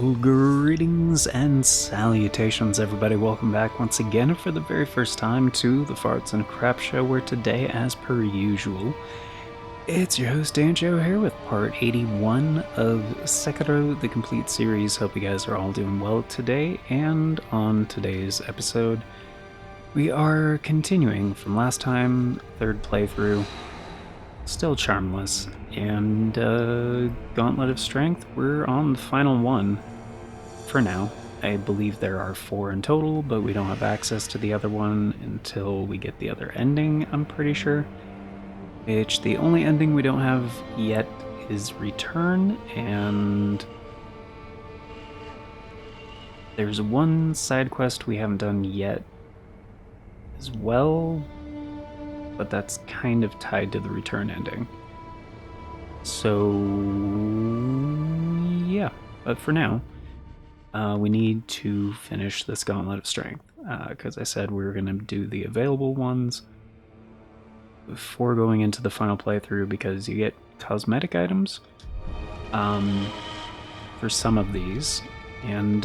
Well, greetings and salutations, everybody. Welcome back once again for the very first time to the Farts and Crap Show, where today, as per usual, it's your host Danjo here with part 81 of Sekiro, the complete series. Hope you guys are all doing well today, and on today's episode, we are continuing from last time, third playthrough, still charmless, and Gauntlet of Strength, we're on the final one for now. I believe there are 4 in total, but we don't have access to the other one until we get the other ending, I'm pretty sure. Which the only ending we don't have yet is Return, and there's one side quest we haven't done yet as well, but that's kind of tied to the Return ending. So yeah, but for now, we need to finish this Gauntlet of Strength, because I said we were going to do the available ones before going into the final playthrough, because you get cosmetic items for some of these, and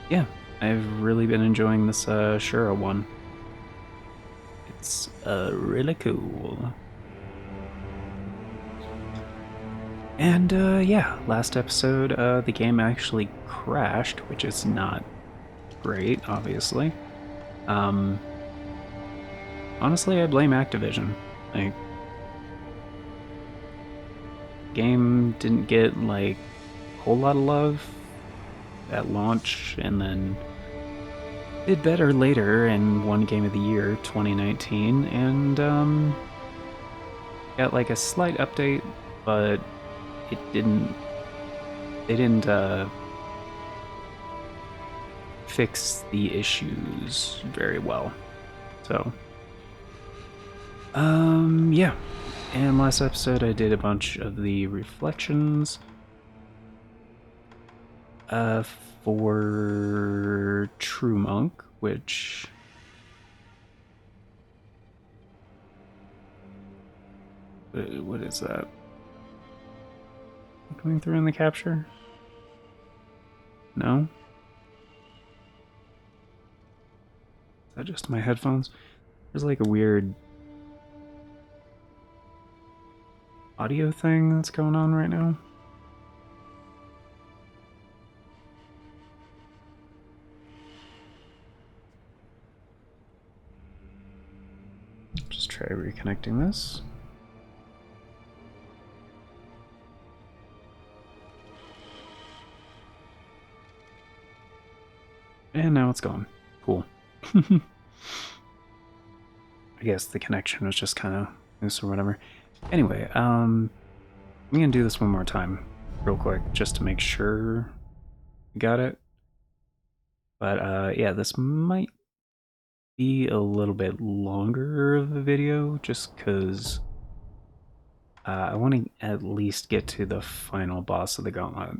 yeah, I've really been enjoying this Shura one. It's really cool. And yeah, last episode the game actually crashed, which is not great, obviously. Honestly, I blame Activision. Like, game didn't get like a whole lot of love at launch, and then did better later and won Game of the Year 2019, and got like a slight update, but they didn't fix the issues very well. So yeah. And last episode I did a bunch of the reflections for True Monk, which what is that? Coming through in the capture? No? Is that just my headphones? There's like a weird audio thing that's going on right now. Just try reconnecting this. And now it's gone. Cool. I guess the connection was just kind of loose or whatever. Anyway, I'm gonna do this one more time, real quick, just to make sure we got it. But yeah, this might be a little bit longer of a video, just because I want to at least get to the final boss of the Gauntlet,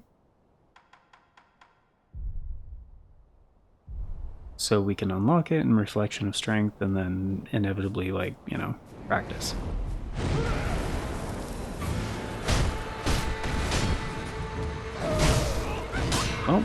so we can unlock it in Reflection of Strength, and then inevitably, like, you know, practice. Oh.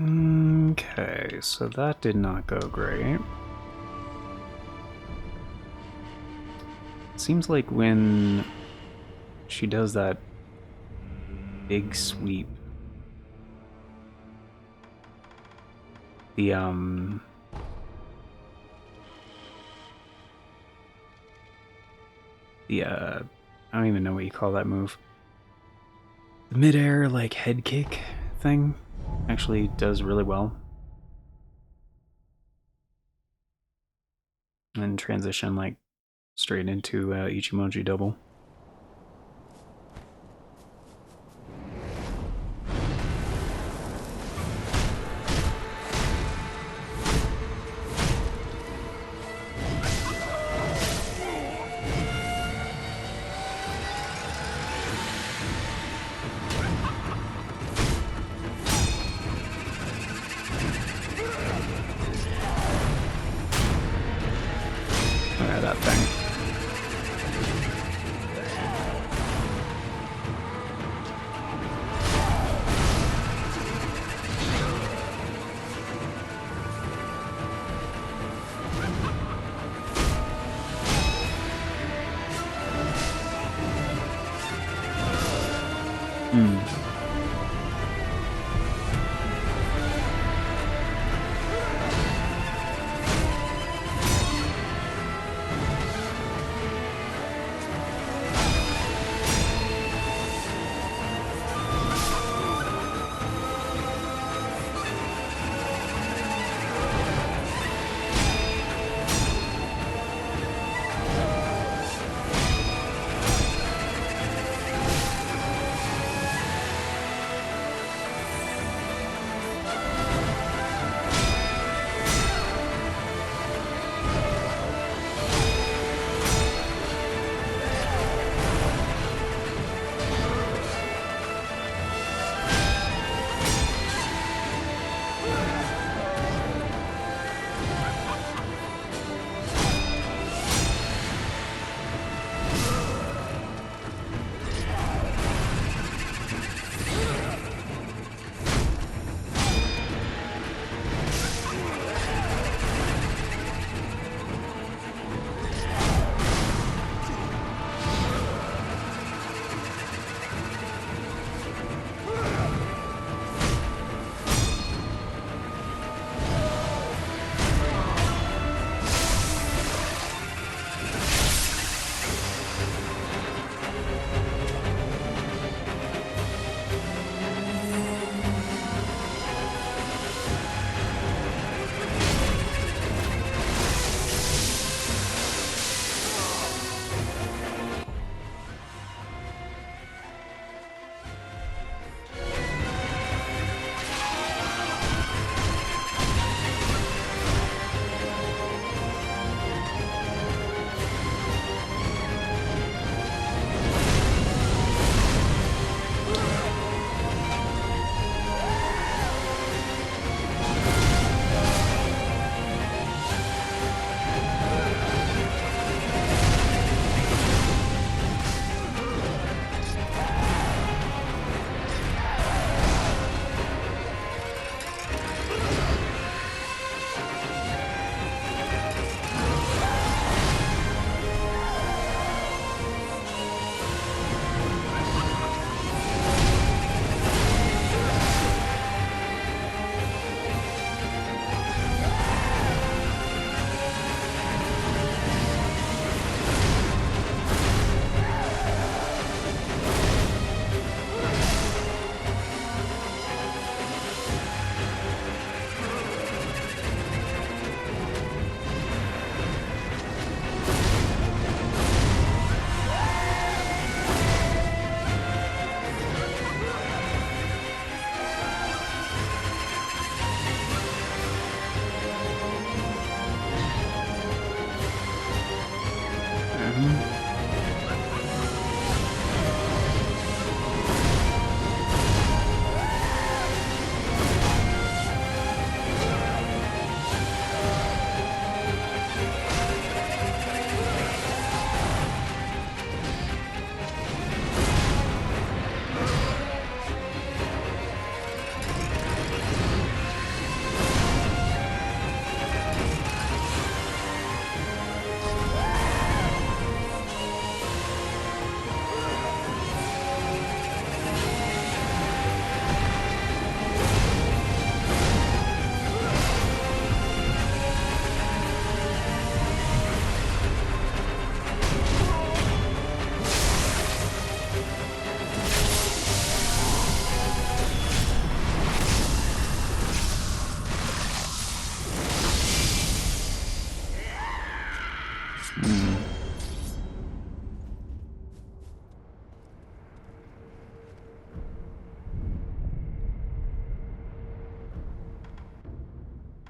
Okay, so that did not go great. Seems like when she does that big sweep, the I don't even know what you call that move. The mid-air like head kick thing actually does really well. And transition like straight into Ichimoji double. That thing.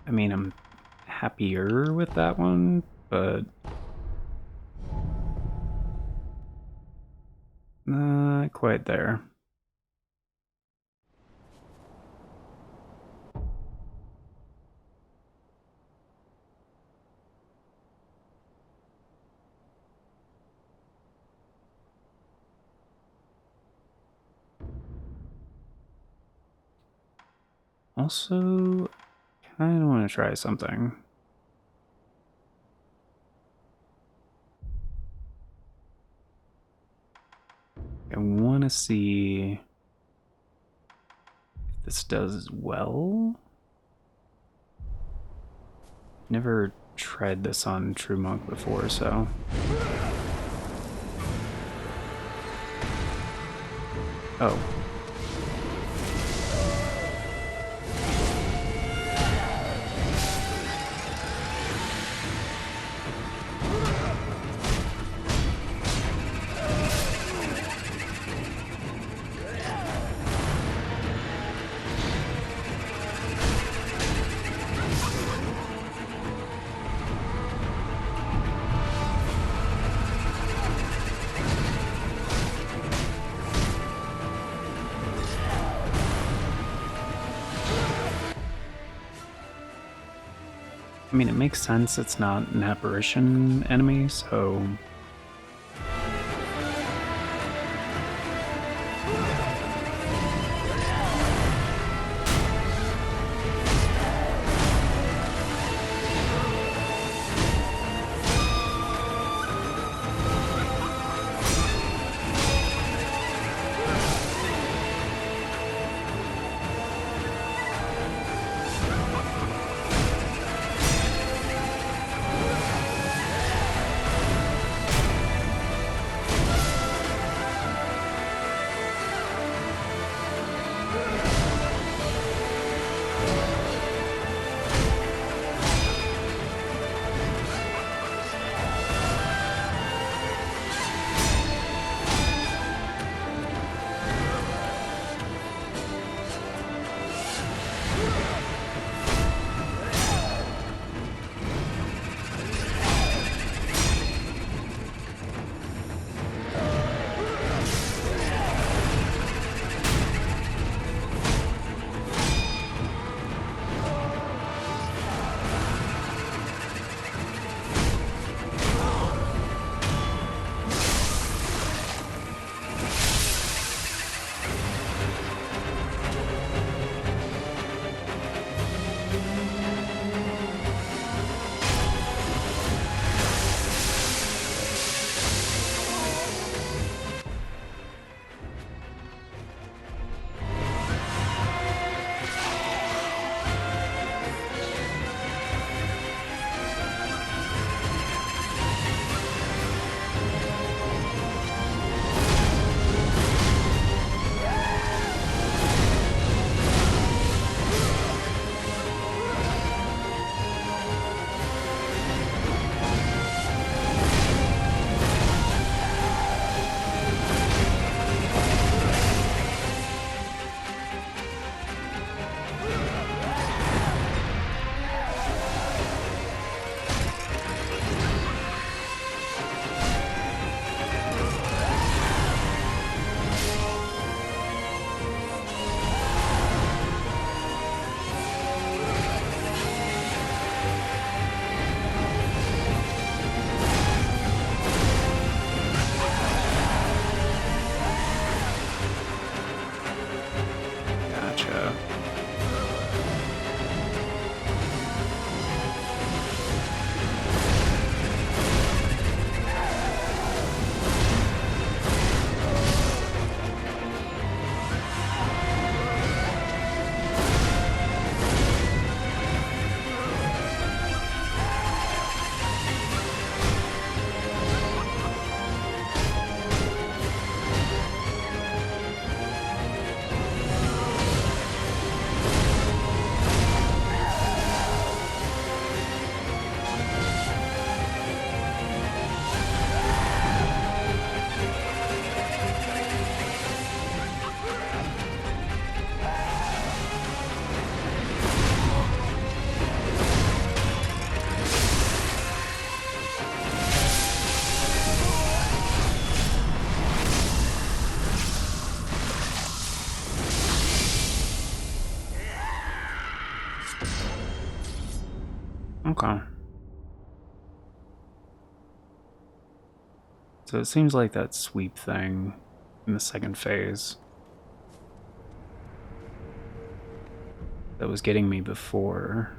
I mean, I'm happier with that one, but not quite there. Also, kind of want to try something. I want to see if this does well. Never tried this on True Monk before, so. Oh. I mean, it makes sense it's not an apparition enemy, so. Okay. So it seems like that sweep thing in the second phase that was getting me before.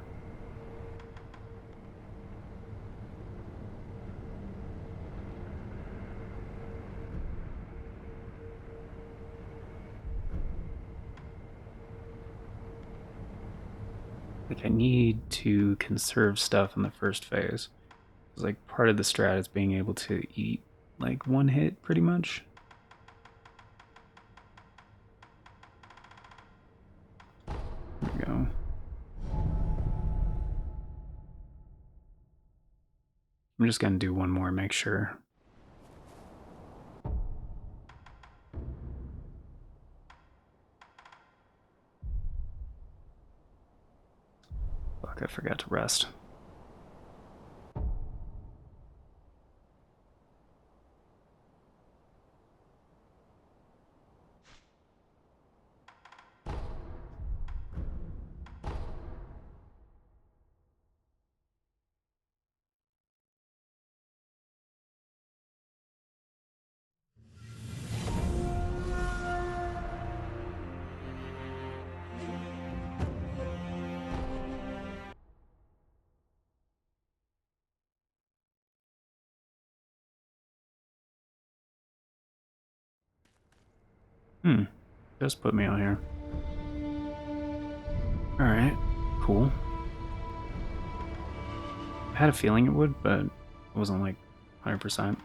Like, I need to conserve stuff in the first phase. It's like part of the strat is being able to eat like one hit pretty much. There we go. I'm just gonna do one more, make sure. Fuck, I forgot to rest. Just put me on here. Alright, cool. I had a feeling it would, but it wasn't like 100%.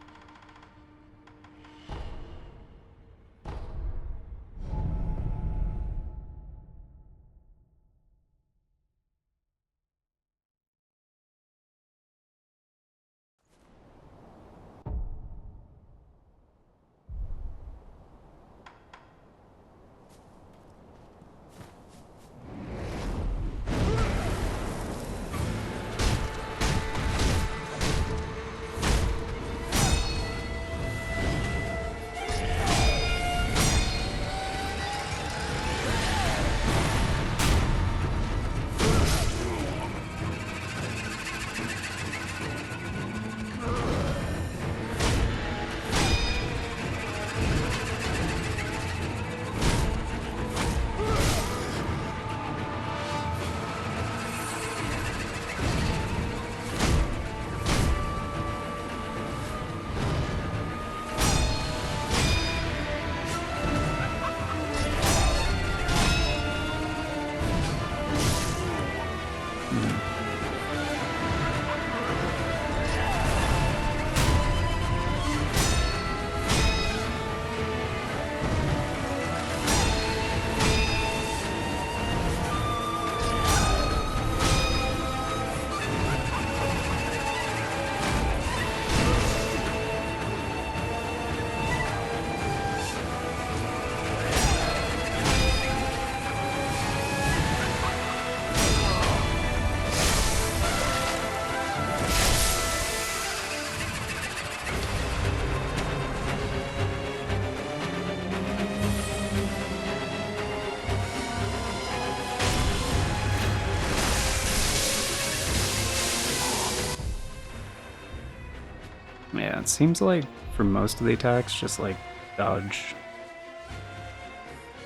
Yeah, it seems like for most of the attacks, just like dodge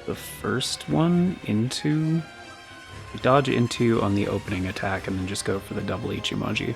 the first one into. Dodge into on the opening attack and then just go for the double Ichimonji.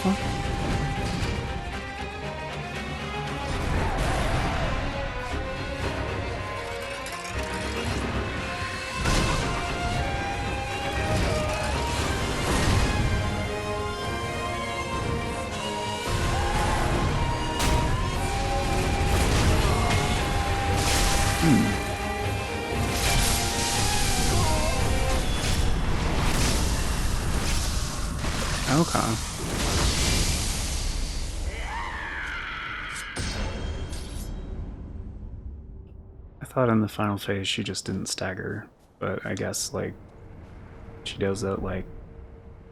fuck? Okay. I thought in the final phase she just didn't stagger, but I guess like she does that like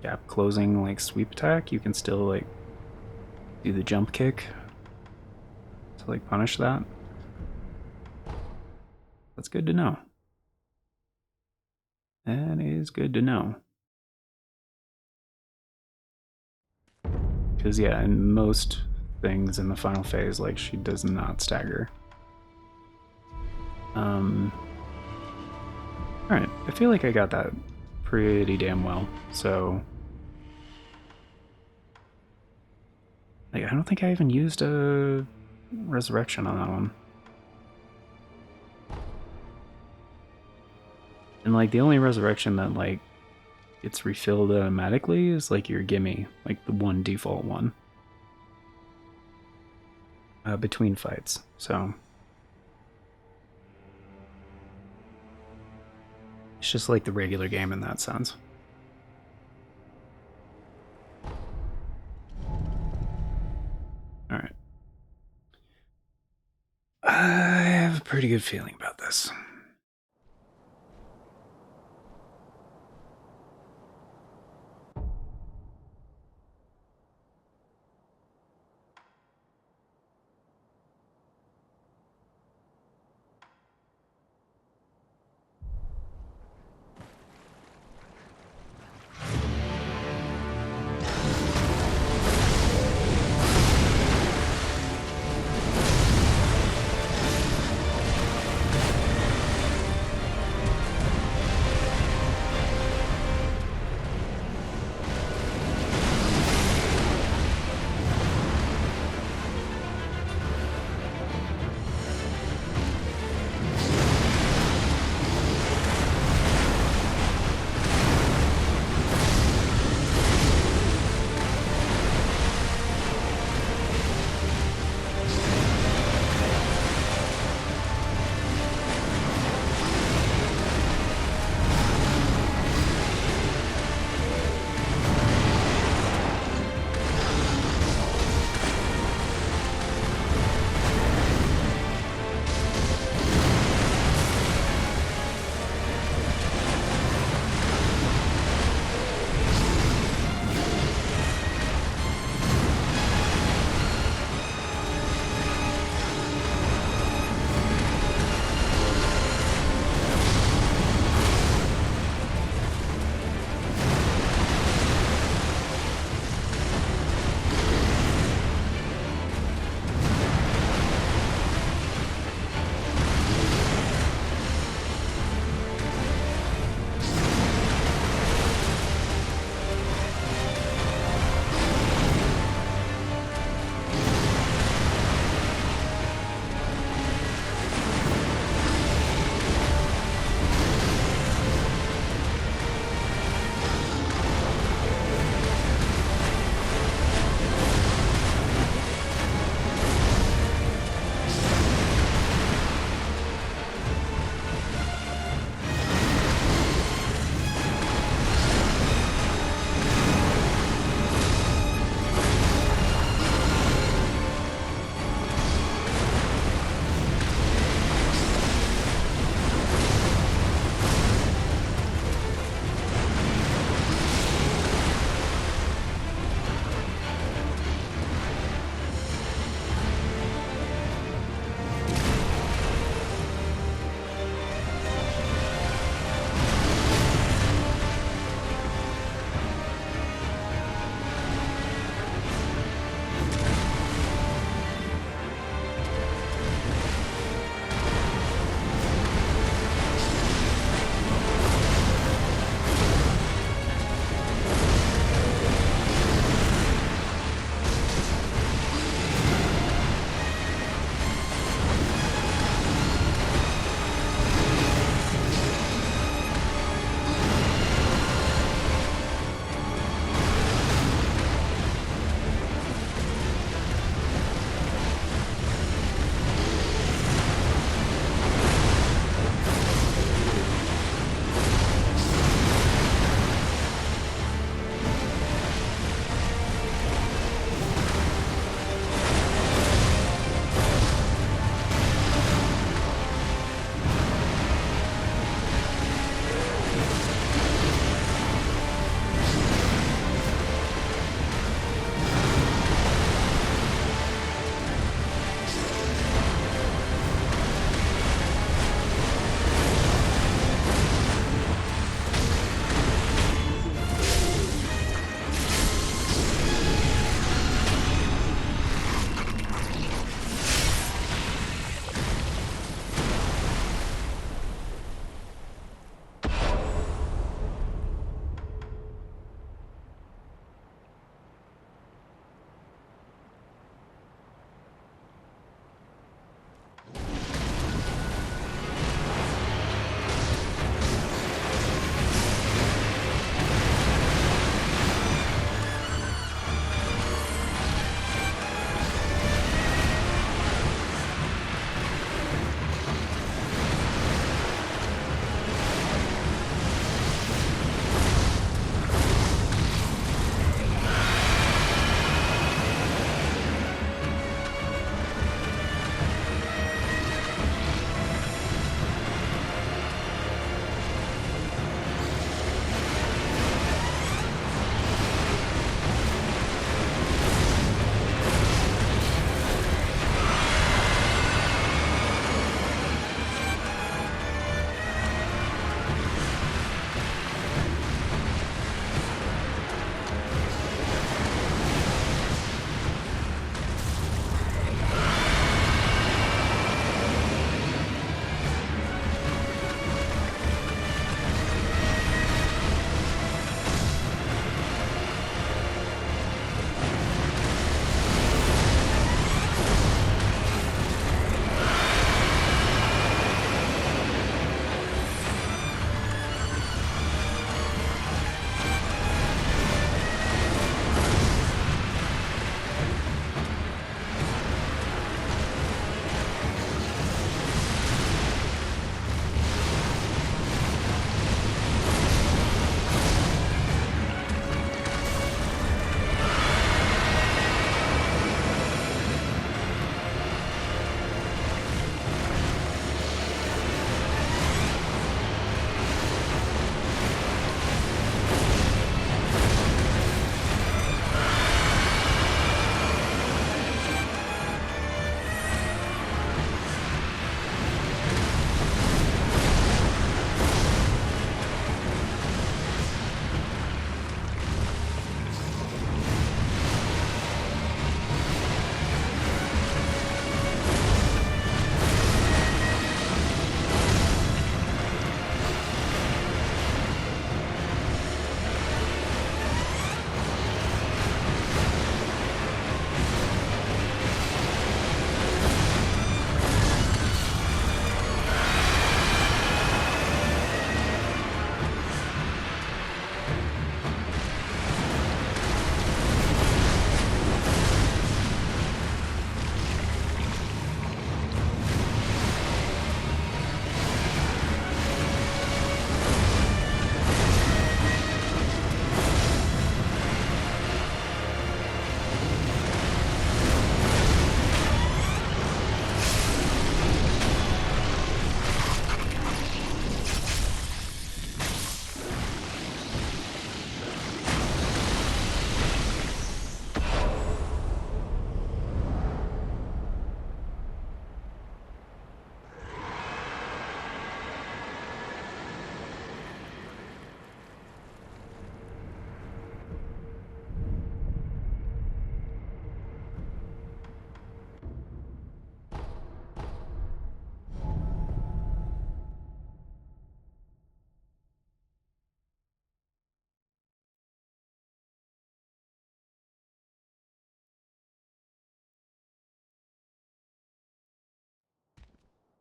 gap closing like sweep attack. You can still like do the jump kick to like punish that. That's good to know. That is good to know. Because yeah, in most things in the final phase, like she does not stagger. Alright, I feel like I got that pretty damn well, so like, I don't think I even used a resurrection on that one. And like the only resurrection that like gets refilled automatically is like your gimme, like the one default one. Between fights, so it's just like the regular game in that sense. Alright. I have a pretty good feeling about this.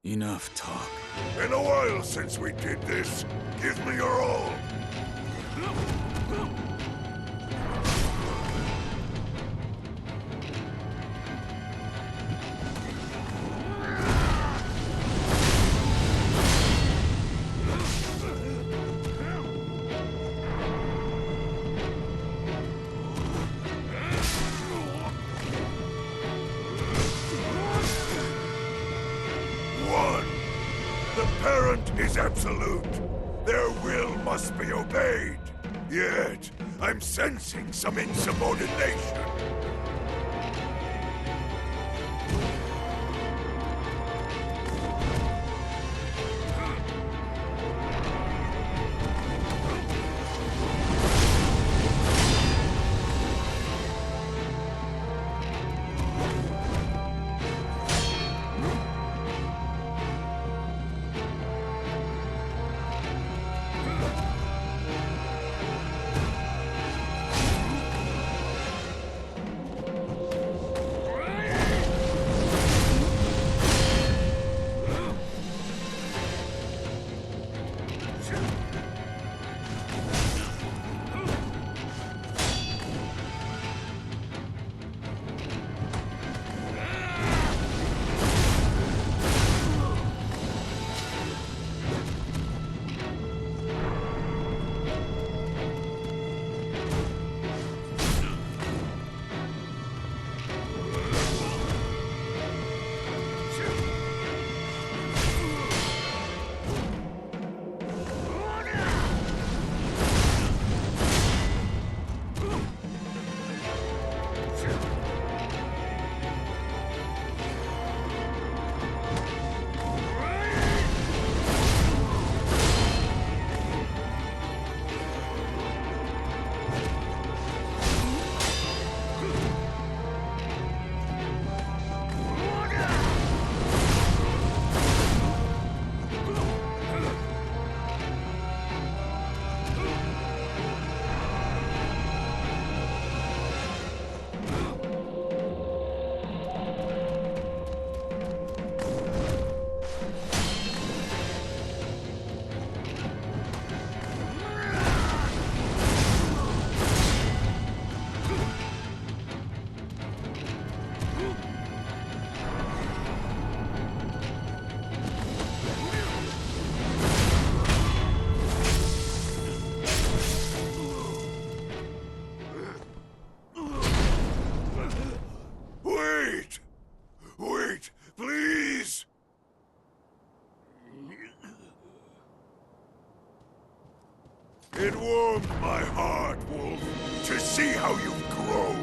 Enough talk. Been a while since we did this. Give me your all. One. The parent is absolute. Their will must be obeyed. Yet, I'm sensing some insubordination. Wait, please! It warmed my heart, Wolf, to see how you've grown.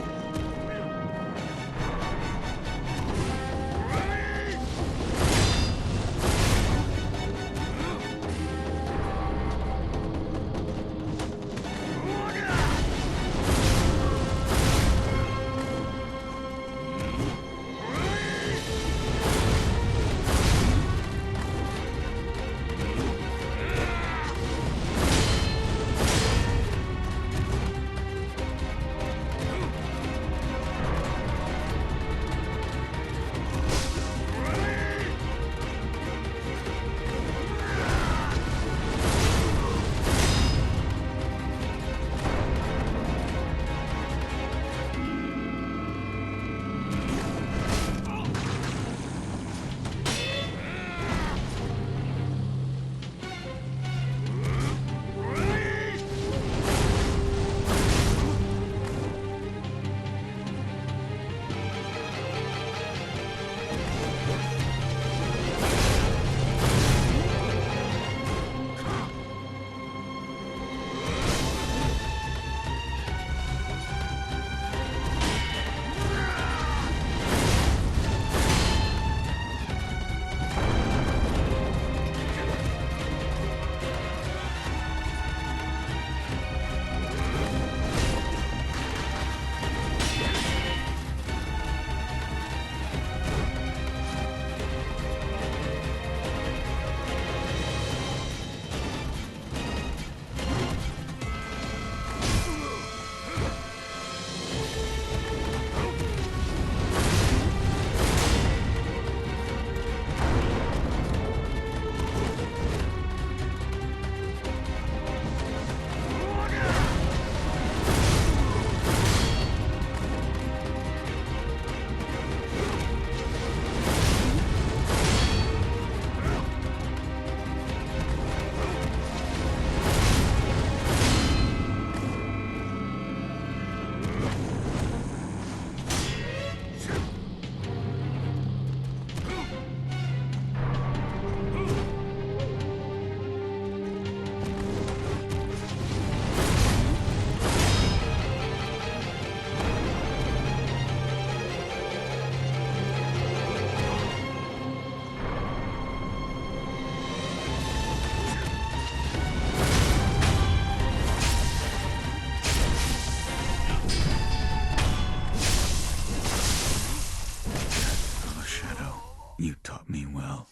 taught me well.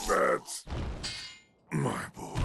That's my boy.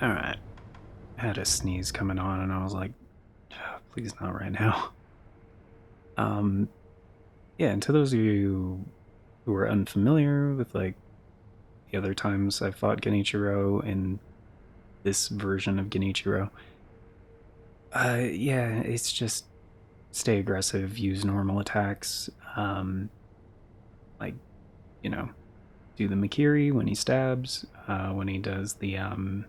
Alright. had a sneeze coming on, and I was like, oh, please not right now. Yeah, and to those of you who are unfamiliar with like the other times I fought Genichiro in this version of Genichiro, yeah, it's just stay aggressive, use normal attacks, like, you know, do the Makiri when he stabs, when he does the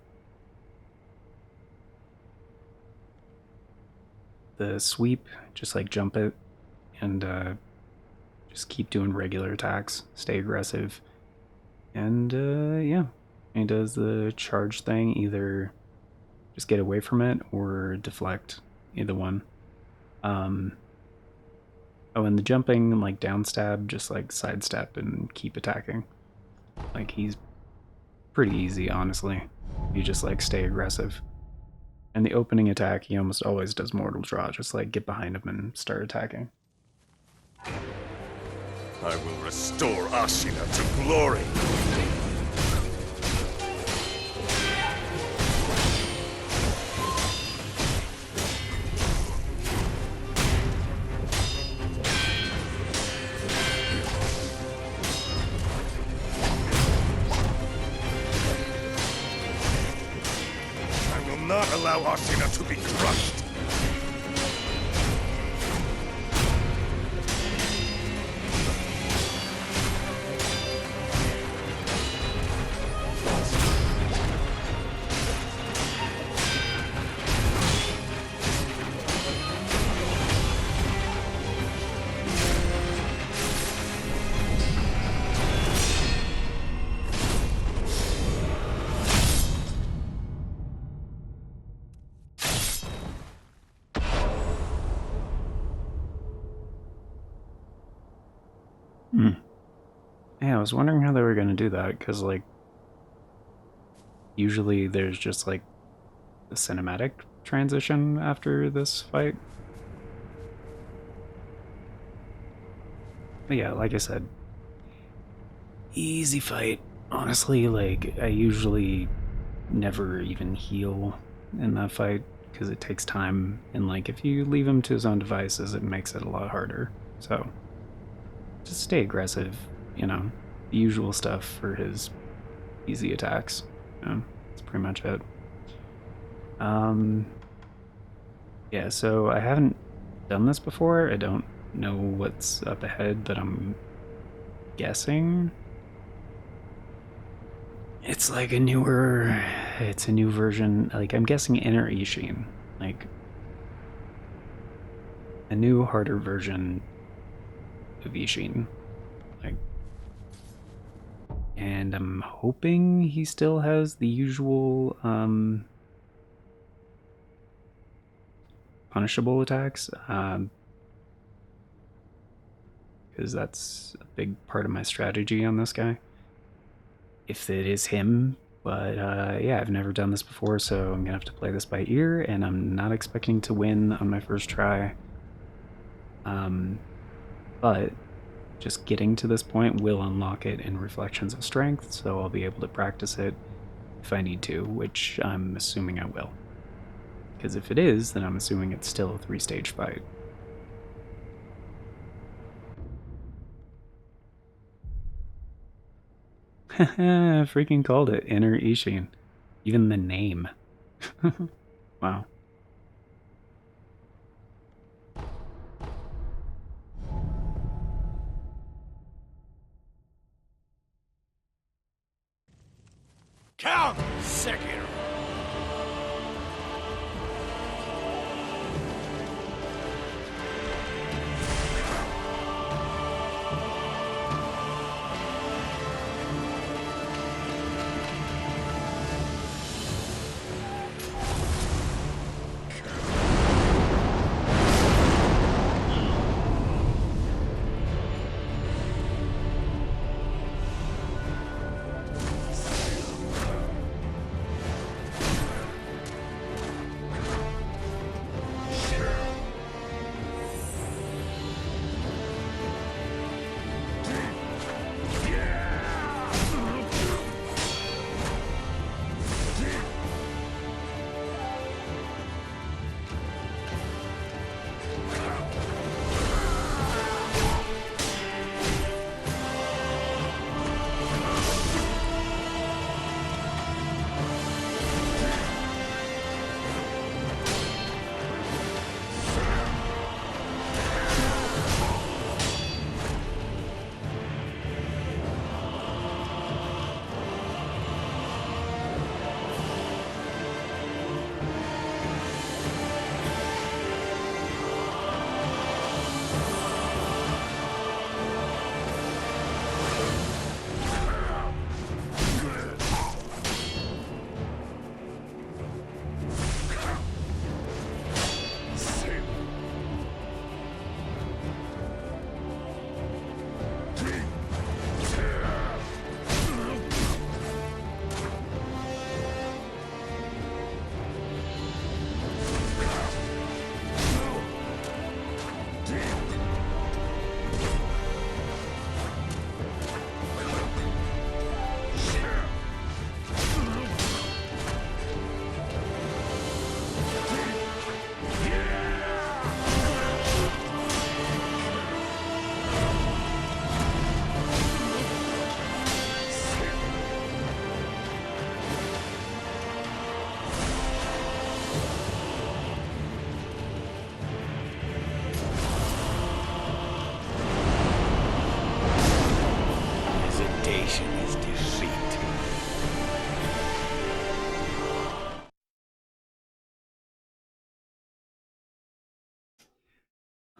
sweep, just like jump it, and just keep doing regular attacks, stay aggressive, and yeah, he does the charge thing, either just get away from it or deflect, either one. Oh, and the jumping, like down stab, just like sidestep and keep attacking. Like, he's pretty easy, honestly. You just like stay aggressive. And the opening attack, he almost always does mortal draw, just like get behind him and start attacking. I will restore Ashina to glory. I will not allow Ashina to be crushed. Yeah, I was wondering how they were going to do that, because, like, usually there's just, like, the cinematic transition after this fight. But yeah, like I said, easy fight. Honestly, like, I usually never even heal in that fight, because it takes time, and, like, if you leave him to his own devices, it makes it a lot harder. So, just stay aggressive, you know, the usual stuff for his easy attacks. That's pretty much it. Yeah, so I haven't done this before. I don't know what's up ahead, but I'm guessing it's like a newer, it's a new version. Like, I'm guessing Inner Ishin, like a new, harder version of Ishin. Like, and I'm hoping he still has the usual punishable attacks, because that's a big part of my strategy on this guy, if it is him. But yeah, I've never done this before, so I'm gonna have to play this by ear, and I'm not expecting to win on my first try. But just getting to this point will unlock it in Reflections of Strength, so I'll be able to practice it if I need to, which I'm assuming I will. Because if it is, then I'm assuming it's still a 3-stage fight. Freaking called it, Inner Ishin. Even the name. Wow. Come, Sekiro.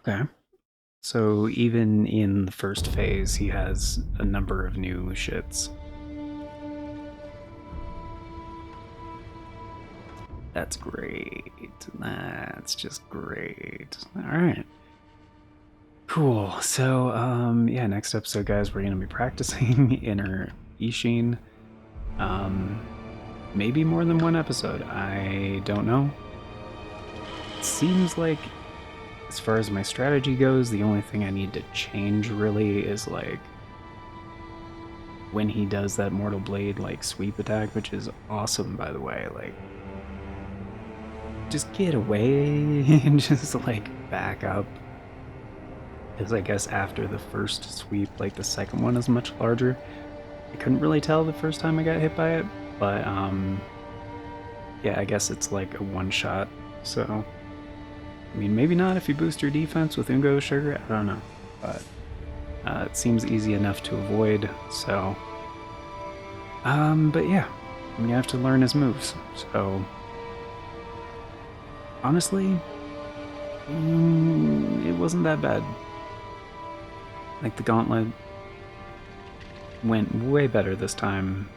Okay. So even in the first phase, he has a number of new shits. That's great. That's just great. All right. Cool. So, yeah, next episode, guys, we're gonna be practicing Inner Ishin. Maybe more than one episode. I don't know. It seems like, as far as my strategy goes, the only thing I need to change really is like when he does that Mortal Blade like sweep attack, which is awesome, by the way. Like, just get away and just like back up. Because I guess after the first sweep, like the second one is much larger. I couldn't really tell the first time I got hit by it, but yeah, I guess it's like a one shot. So, I mean, maybe not if you boost your defense with Ungo Sugar. I don't know, but it seems easy enough to avoid. So, but yeah, you have to learn his moves. So, honestly, it wasn't that bad. Like the gauntlet went way better this time.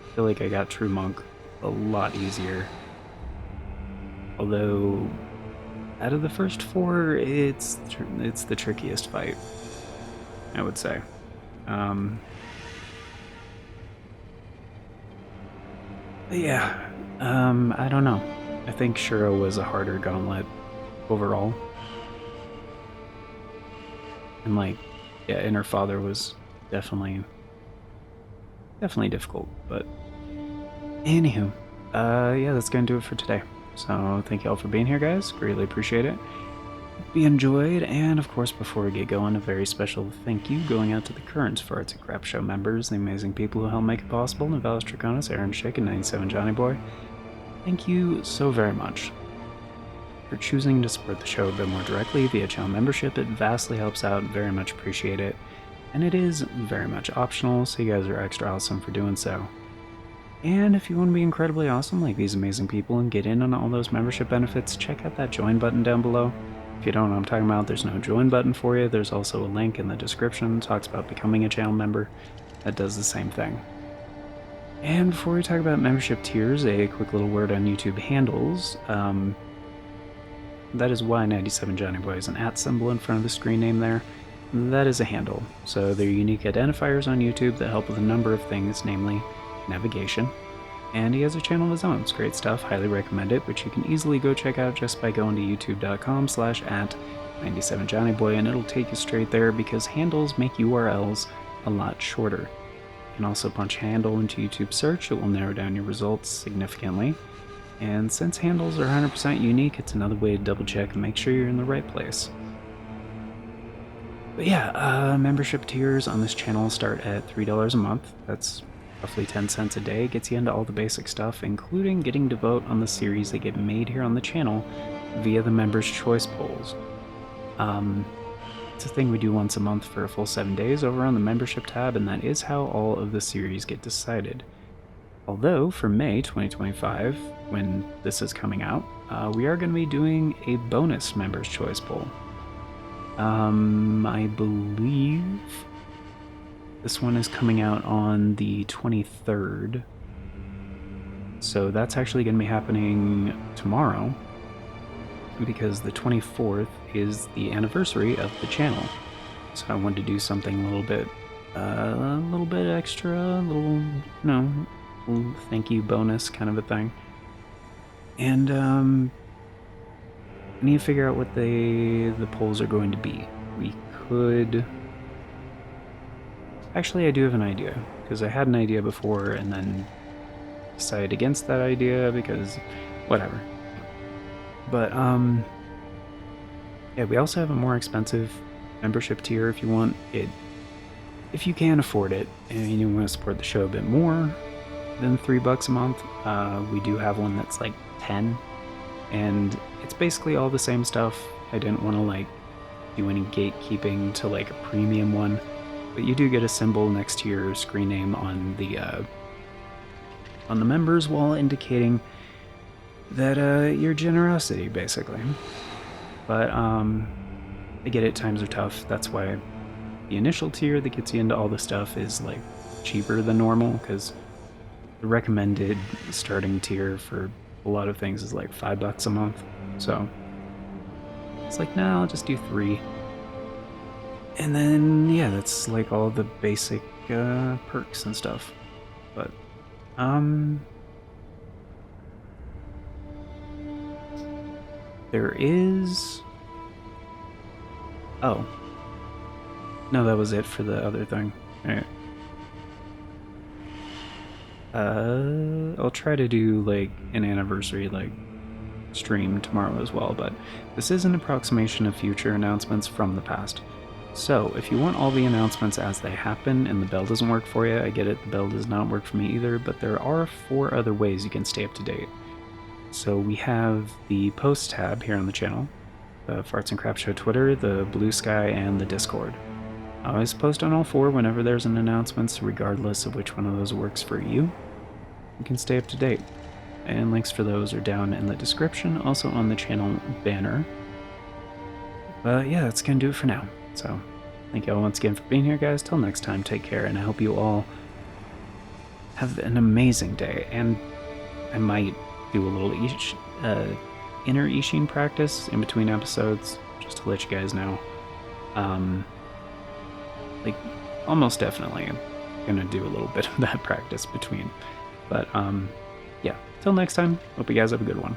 I feel like I got True Monk a lot easier. Although, out of the first four, it's the trickiest fight, I would say. Yeah, I don't know. I think Shuro was a harder gauntlet overall. And like, yeah, Inner Father was definitely difficult, but anywho, yeah, that's gonna do it for today. So thank you all for being here, guys. Greatly appreciate it. Hope you enjoyed, and of course, before we get going, a very special thank you going out to the current Farts and Crap Show members, the amazing people who help make it possible: Novelis Draconis, Aaron Schick, and 97 Johnny Boy. Thank you so very much for choosing to support the show a bit more directly via channel membership. It vastly helps out, very much appreciate it. And it is very much optional, so you guys are extra awesome for doing so. And if you want to be incredibly awesome like these amazing people and get in on all those membership benefits, check out that join button down below. If you don't know what I'm talking about, there's no join button for you. There's also a link in the description that talks about becoming a channel member that does the same thing. And before we talk about membership tiers, a quick little word on YouTube handles. That is why 97 Johnny Boy is an @ symbol in front of the screen name there. That is a handle. So they're unique identifiers on YouTube that help with a number of things, namely navigation. And he has a channel of his own. It's great stuff. Highly recommend it, which you can easily go check out just by going to youtube.com/@97johnnyboy, and it'll take you straight there because handles make URLs a lot shorter. You can also punch handle into YouTube search. It will narrow down your results significantly. And since handles are 100% unique, it's another way to double check and make sure you're in the right place. But yeah, membership tiers on this channel start at $3 a month. That's roughly 10 cents a day. Gets you into all the basic stuff, including getting to vote on the series that get made here on the channel via the Members' Choice polls. It's a thing we do once a month for a full 7 days over on the membership tab, and that is how all of the series get decided. Although, for May 2025, when this is coming out, we are going to be doing a bonus Members' Choice poll. I believe this one is coming out on the 23rd. So that's actually going to be happening tomorrow, because the 24th is the anniversary of the channel. So I wanted to do something a little bit extra, a little thank you bonus kind of a thing. And I need to figure out what the polls are going to be. We could... Actually, I do have an idea, because I had an idea before and then decided against that idea because whatever. But yeah, we also have a more expensive membership tier if you want it. If you can afford it and you want to support the show a bit more than $3 a month, we do have one that's like 10, and it's basically all the same stuff. I didn't want to like do any gatekeeping to like a premium one, but you do get a symbol next to your screen name on the members wall indicating that your generosity, basically. But I get it, times are tough. That's why the initial tier that gets you into all the stuff is like cheaper than normal, because the recommended starting tier for a lot of things is like $5 a month. So it's like, nah, I'll just do 3. And then, yeah, that's like all the basic perks and stuff. But, there is... Oh. No, that was it for the other thing. Alright. I'll try to do, like, an anniversary, like, stream tomorrow as well, but this is an approximation of future announcements from the past. So, if you want all the announcements as they happen and the bell doesn't work for you, I get it, the bell does not work for me either, but there are 4 other ways you can stay up to date. So we have the post tab here on the channel, the Farts and Crap Show Twitter, the Bluesky, and the Discord. I always post on all 4 whenever there's an announcement, so regardless of which one of those works for you, you can stay up to date. And links for those are down in the description, also on the channel banner. But yeah, that's gonna do it for now. So, thank you all once again for being here, guys. Till next time, take care, and I hope you all have an amazing day. And I might do a little inner Ishin practice in between episodes, just to let you guys know. Like, almost definitely I'm gonna do a little bit of that practice between. But, yeah, till next time, hope you guys have a good one.